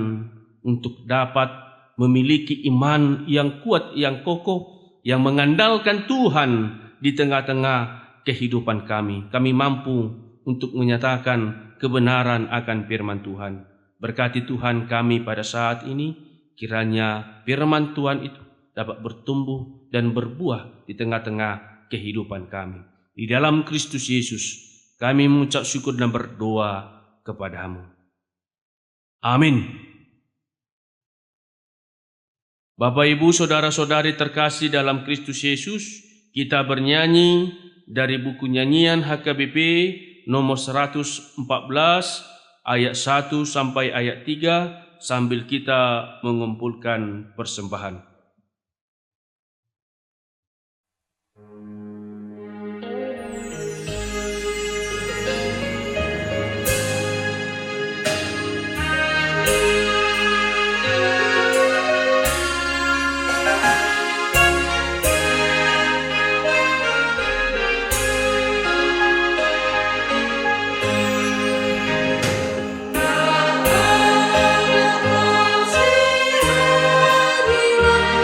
untuk dapat memiliki iman yang kuat, yang kokoh, yang mengandalkan Tuhan di tengah-tengah kehidupan kami. Kami mampu untuk menyatakan kebenaran akan firman Tuhan. Berkati Tuhan kami pada saat ini, kiranya firman Tuhan itu dapat bertumbuh dan berbuah di tengah-tengah kehidupan kami. Di dalam Kristus Yesus, kami mengucap syukur dan berdoa kepadamu. Amin. Bapak, Ibu, saudara-saudari terkasih dalam Kristus Yesus, kita bernyanyi dari buku nyanyian HKBP nomor 114 ayat 1 sampai ayat 3 sambil kita mengumpulkan persembahan. Kasih hari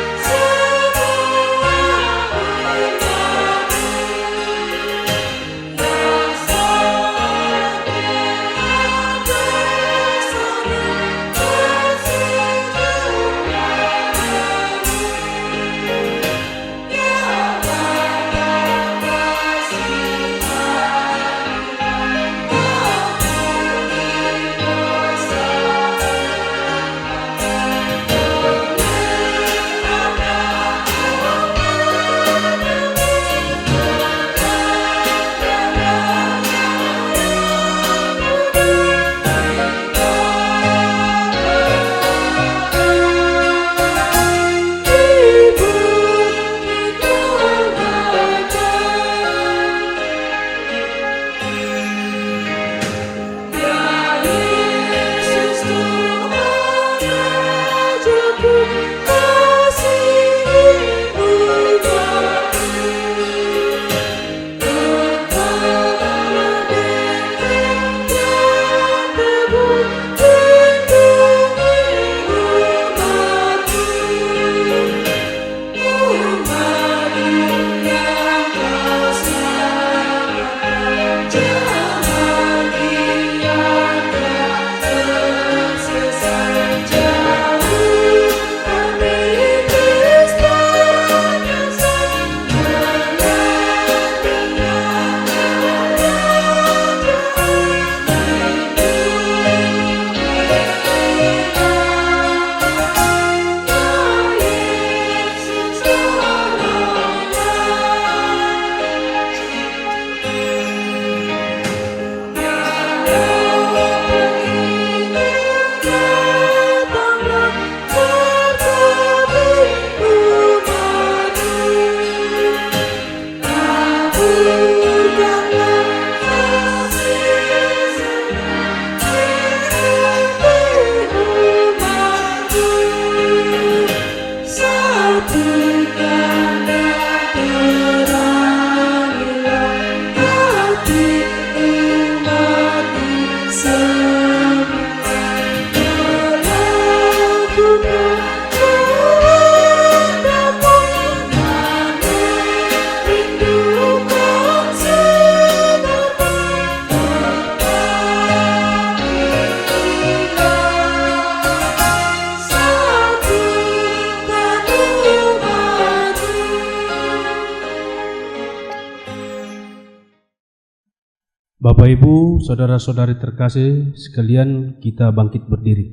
Bapak, Ibu, saudara-saudari terkasih sekalian, kita bangkit berdiri.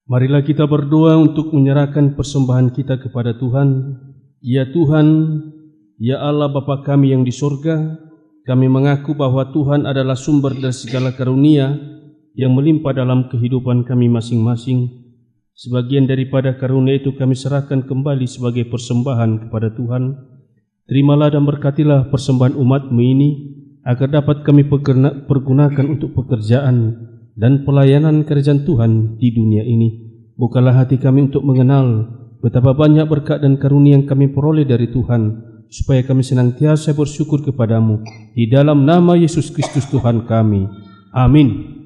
Marilah kita berdoa untuk menyerahkan persembahan kita kepada Tuhan. Ya Tuhan, ya Allah Bapa kami yang di surga, kami mengaku bahwa Tuhan adalah sumber dari segala karunia yang melimpah dalam kehidupan kami masing-masing. Sebagian daripada karunia itu kami serahkan kembali sebagai persembahan kepada Tuhan. Terimalah dan berkatilah persembahan umat-Mu ini, agar dapat kami pergunakan untuk pekerjaan dan pelayanan kerajaan Tuhan di dunia ini. Bukalah hati kami untuk mengenal betapa banyak berkat dan karunia yang kami peroleh dari Tuhan, supaya kami senantiasa bersyukur kepadamu. Di dalam nama Yesus Kristus Tuhan kami. Amin.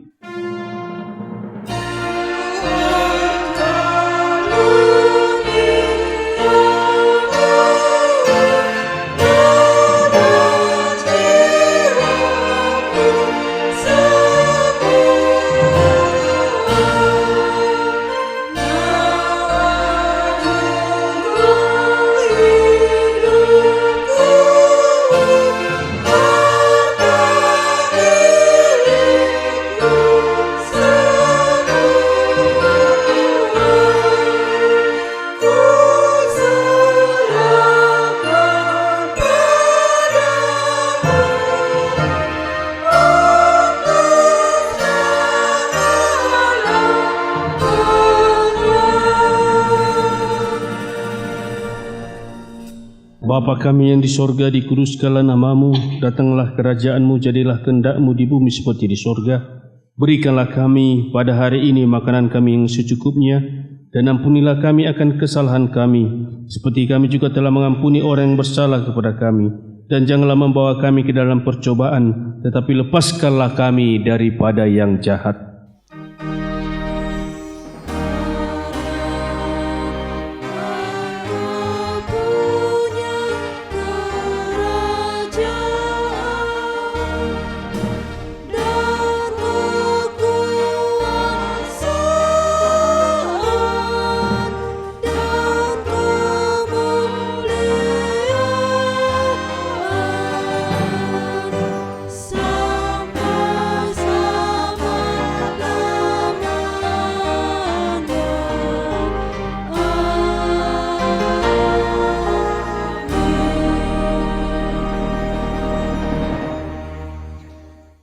Bapa kami yang di sorga, dikuduskanlah namamu, datanglah kerajaanmu, jadilah kehendak-Mu di bumi seperti di sorga. Berikanlah kami pada hari ini makanan kami yang secukupnya, dan ampunilah kami akan kesalahan kami, seperti kami juga telah mengampuni orang yang bersalah kepada kami. Dan janganlah membawa kami ke dalam percobaan, tetapi lepaskanlah kami daripada yang jahat.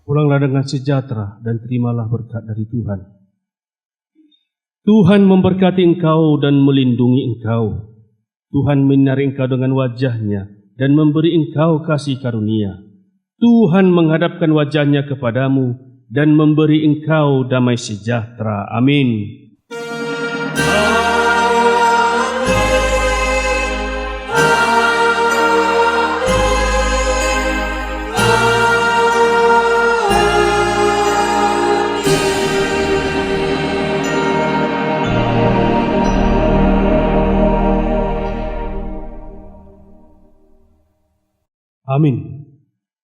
Pulanglah dengan sejahtera dan terimalah berkat dari Tuhan. Tuhan memberkati engkau dan melindungi engkau. Tuhan menyinari engkau dengan wajah-Nya dan memberi engkau kasih karunia. Tuhan menghadapkan wajah-Nya kepadamu dan memberi engkau damai sejahtera. Amin. Amin.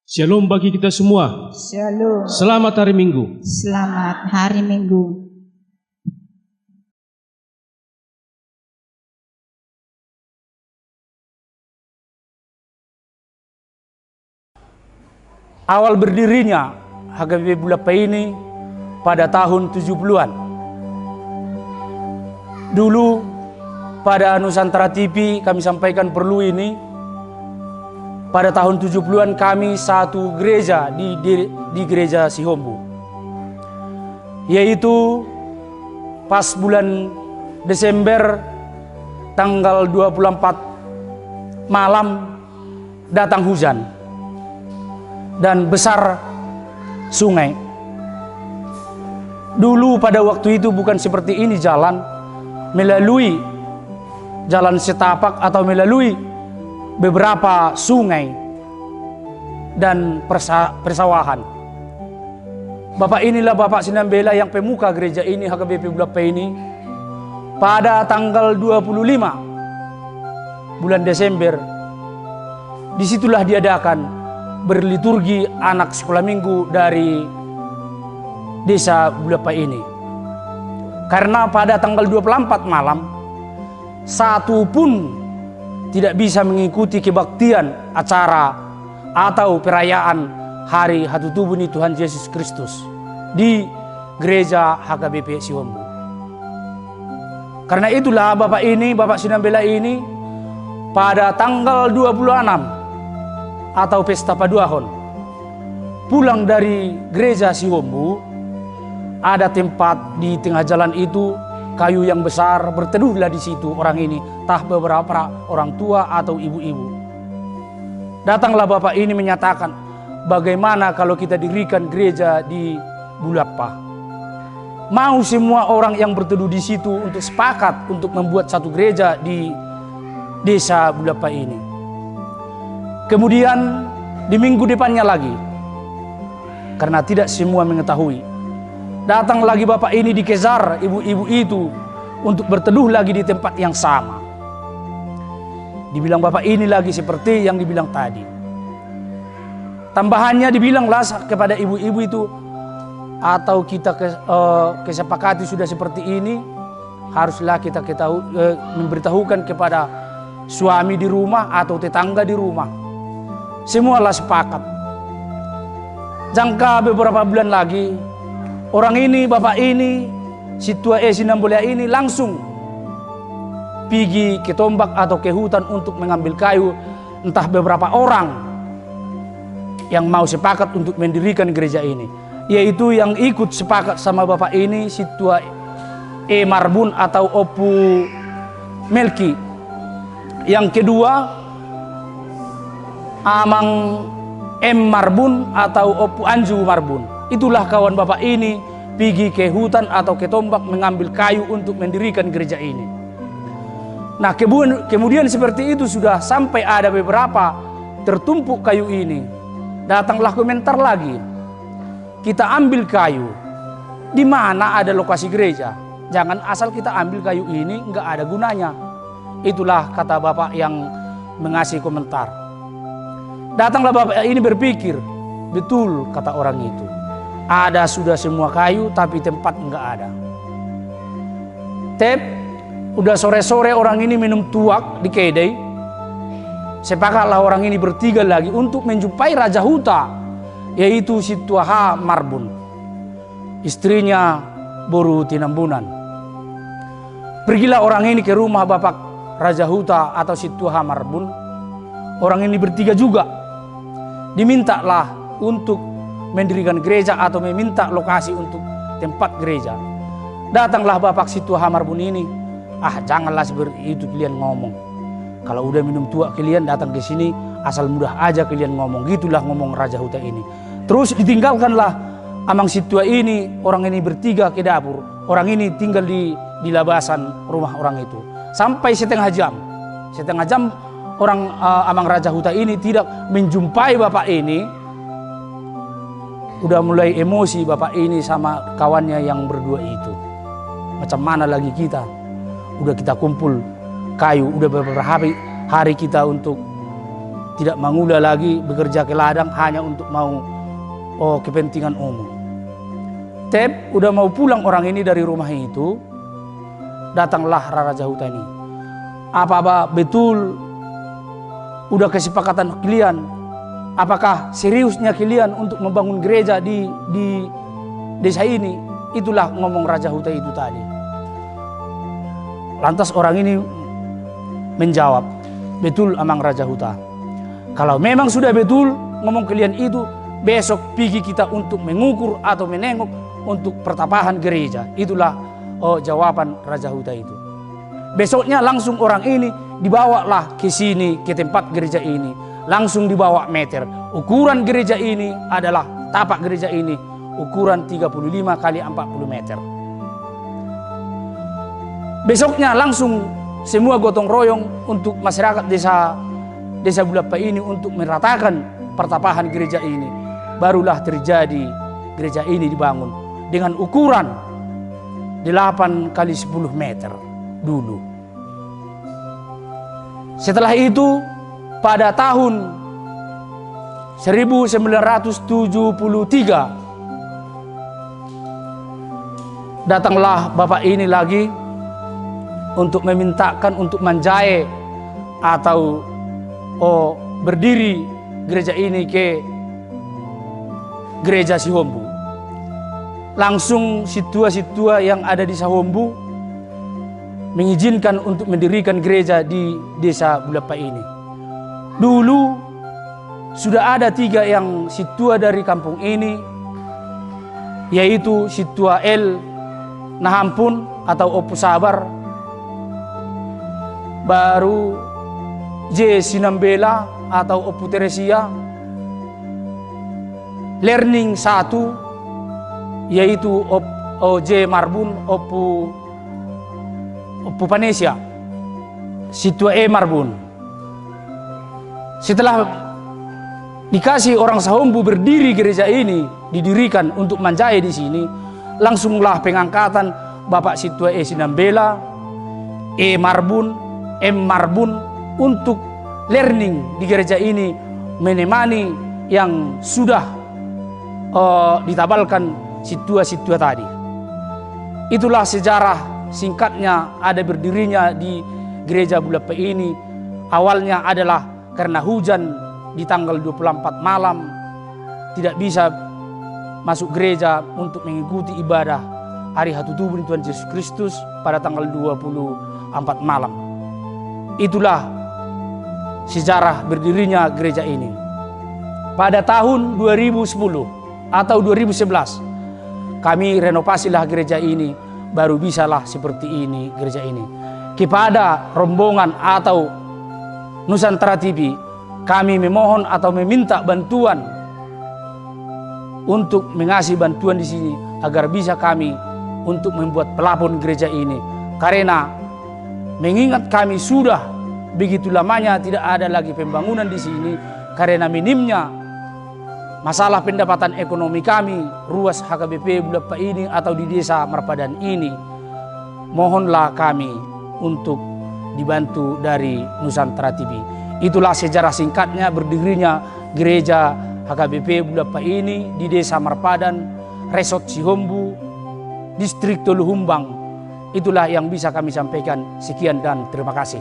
Shalom bagi kita semua. Shalom. Selamat hari Minggu. Selamat hari Minggu. Awal berdirinya HKBP Bulapa ini pada tahun 70-an. Dulu pada Nusantara TV kami sampaikan perlu ini. Pada tahun 70-an kami satu gereja di gereja Sihombo. Yaitu pas bulan Desember tanggal 24 malam datang hujan dan besar sungai. Dulu pada waktu itu bukan seperti ini jalan, melalui jalan setapak atau melalui beberapa sungai dan persawahan. Bapak inilah Bapak Sinambela yang pemuka gereja ini, HKBP Bulapa ini. Pada tanggal 25 bulan Desember, disitulah diadakan berliturgi anak sekolah minggu dari desa Bulapa ini. Karena pada tanggal 24 malam, satu pun tidak bisa mengikuti kebaktian acara atau perayaan Hari Hatutubuni Tuhan Yesus Kristus di gereja HKBP Siwombu. Karena itulah Bapak Sinambela ini pada tanggal 26 atau pesta paduahon pulang dari gereja Siwombu, ada tempat di tengah jalan itu kayu yang besar, berteduhlah di situ orang ini, entah beberapa orang tua atau ibu-ibu. Datanglah Bapak ini menyatakan, bagaimana kalau kita dirikan gereja di Bulapa? Mau semua orang yang berteduh di situ untuk sepakat untuk membuat satu gereja di desa Bulapa ini. Kemudian di minggu depannya lagi, karena tidak semua mengetahui, datang lagi Bapak ini dikejar ibu-ibu itu untuk berteduh lagi di tempat yang sama. Dibilang Bapak ini lagi seperti yang dibilang tadi. Tambahannya dibilanglah kepada ibu-ibu itu, atau kita kesepakati sudah seperti ini, haruslah kita memberitahukan kepada suami di rumah atau tetangga di rumah. Semualah sepakat. Jangka beberapa bulan lagi, orang ini, Bapak ini, si tua Sinambela ini langsung pergi ke tombak atau ke hutan untuk mengambil kayu, entah beberapa orang yang mau sepakat untuk mendirikan gereja ini, yaitu yang ikut sepakat sama Bapak ini si tua Marbun atau Opu Melki. Yang kedua Amang Marbun atau Opu Anju Marbun. Itulah kawan Bapak ini pergi ke hutan atau ke tombak mengambil kayu untuk mendirikan gereja ini. Nah, kemudian seperti itu sudah sampai ada beberapa tertumpuk kayu ini. Datanglah komentar lagi. Kita ambil kayu. Di mana ada lokasi gereja? Jangan asal kita ambil kayu ini, enggak ada gunanya. Itulah kata Bapak yang mengasih komentar. Datanglah Bapak ini berpikir, betul kata orang itu. Ada sudah semua kayu tapi tempat enggak ada. Udah sore-sore orang ini minum tuak di kedai. Sepakatlah orang ini bertiga lagi untuk menjumpai Raja Huta, yaitu si Tuaha Marbun, istrinya Boru Tinambunan. Pergilah orang ini ke rumah Bapak Raja Huta atau si Tuaha Marbun. Orang ini bertiga juga dimintalah untuk mendirikan gereja atau meminta lokasi untuk tempat gereja. Datanglah Bapak si Tuaha Marbun ini. Janganlah seperti itu kalian ngomong. Kalau udah minum tua kalian datang ke sini asal mudah aja kalian ngomong. Gitulah ngomong Raja Huta ini. Terus ditinggalkanlah amang si tua ini, orang ini bertiga ke dapur. Orang ini tinggal di labasan rumah orang itu. Sampai setengah jam. Setengah jam orang amang Raja Huta ini tidak menjumpai Bapak ini. Udah mulai emosi Bapak ini sama kawannya yang berdua itu. Macam mana lagi kita? Udah kita kumpul kayu, udah beberapa hari kita untuk tidak mengula lagi bekerja ke ladang hanya untuk mau kepentingan umum. Udah mau pulang orang ini dari rumah itu, datanglah Raja Huta ini. Apa betul udah kesepakatan kalian? Apakah seriusnya kalian untuk membangun gereja di desa ini? Itulah ngomong Raja Huta itu tadi. Lantas orang ini menjawab, betul amang Raja Huta. Kalau memang sudah betul ngomong kalian itu, besok pergi kita untuk mengukur atau menengok untuk pertapahan gereja. Itulah jawaban Raja Huta itu. Besoknya langsung orang ini dibawalah ke sini, ke tempat gereja ini. Langsung dibawa meter. Ukuran gereja ini adalah tapak gereja ini ukuran 35 kali 40 meter. Besoknya langsung semua gotong royong untuk masyarakat desa Bulapa ini untuk meratakan pertapahan gereja ini. Barulah terjadi gereja ini dibangun dengan ukuran 8 kali 10 meter dulu. Setelah itu pada tahun 1973 datanglah Bapak ini lagi untuk memintakan untuk menjahit atau berdiri gereja ini ke gereja Sihombu. Langsung situa-situa yang ada di Sihombu mengizinkan untuk mendirikan gereja di desa Bulapa ini. Dulu sudah ada 3 yang situa dari kampung ini, yaitu situa L Nahampun atau Opu Sabar, baru J Sinambela atau Opu Teresia, Learning 1 yaitu J Marbun Opu Panesia, situa E Marbun. Setelah dikasih orang Sihombu berdiri gereja ini, didirikan untuk manjai di sini, langsunglah pengangkatan Bapak Situa E Sinambela, E Marbun, M Marbun untuk learning di gereja ini, menemani yang sudah ditabalkan situa-situa tadi. Itulah sejarah singkatnya ada berdirinya di gereja Bulapa ini. Awalnya adalah karena hujan di tanggal 24 malam, tidak bisa masuk gereja untuk mengikuti ibadah hari Hatu Tubuh Tuhan Yesus Kristus pada tanggal 24 malam. Itulah sejarah berdirinya gereja ini. Pada tahun 2010 atau 2011 kami renovasilah gereja ini, baru bisalah seperti ini gereja ini. Kepada rombongan atau Nusantara TV, kami memohon atau meminta bantuan untuk mengasih bantuan di sini agar bisa kami untuk membuat pelapon gereja ini. Karena mengingat kami sudah begitu lamanya tidak ada lagi pembangunan di sini karena minimnya masalah pendapatan ekonomi kami, ruas HKBP Bulapa ini atau di desa Marpadan ini. Mohonlah kami untuk dibantu dari Nusantara TV. Itulah sejarah singkatnya berdirinya gereja HKBP Bulapa ini di desa Marpadan, Resort Sihombu, Distrik Toluhumbang. Itulah yang bisa kami sampaikan. Sekian dan terima kasih.